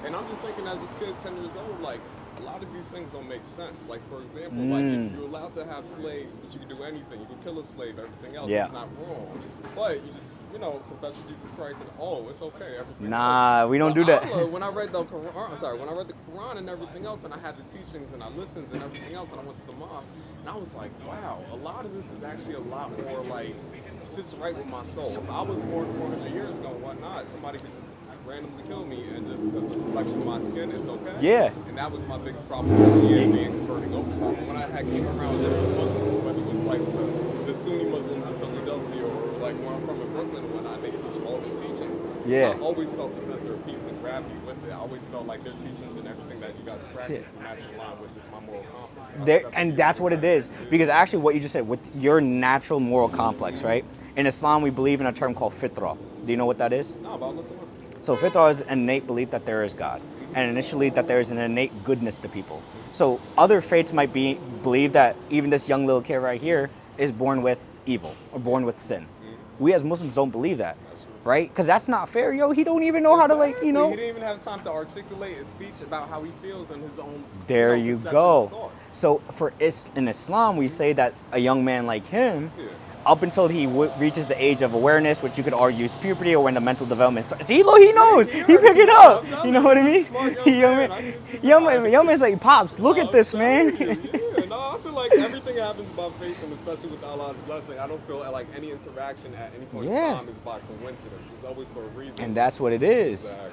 And I'm just thinking as a kid, 10 years old, like, a lot of these things don't make sense. Like, for example, like, if you're allowed to have slaves, but you can do anything, you can kill a slave, everything else, Yeah. it's not wrong. But you just, confess to Jesus Christ and, oh, it's okay, everything else. Nah, we don't But do that. Allah, when I read the Quran, sorry, when I read the Quran and everything else, and I had the teachings and I listened and everything else, and I went to the mosque, and I was like, wow, a lot of this is actually a lot more like sits right with my soul. If I was born 400 years ago and whatnot, somebody could just randomly kill me, and just as a reflection of my skin, it's okay. Yeah. And that was my biggest problem with Christianity and converting over. But when I had came around different Muslims, whether it was like the Sunni Muslims in Philadelphia or like where I'm from in Brooklyn and whatnot, they teach all the teachings. Yeah. I always felt a sense of peace and gravity with it. I always felt like their teachings and everything that you guys practice match in line with just my moral compass. There, That's and that's what it is. Because actually, what you just said with your natural moral complex, right? In Islam, we believe in a term called fitrah. Do you know what that is? No, but let's learn. So fitrah is an innate belief that there is God, and initially that there is an innate goodness to people. So other faiths might believe that even this young little kid right here is born with evil or born with sin. We as Muslims don't believe that, right? Because that's not fair, yo. He don't even know how to Exactly. He didn't even have time to articulate his speech about how he feels and his own There you conception go. of thoughts. So in Islam, we say that a young man like him, Yeah. up until he reaches the age of awareness, which you could argue is puberty or when the mental development starts. See, look, he knows. He pick it up. You know what I mean? He's a smart young man. I need you to Young man's like, pops, look at this, man. Yeah, no, I feel like everything happens by faith, and especially with Allah's blessing, I don't feel like any interaction at any point Yeah. in time is by coincidence. It's always for a reason. And that's what it is. Exactly.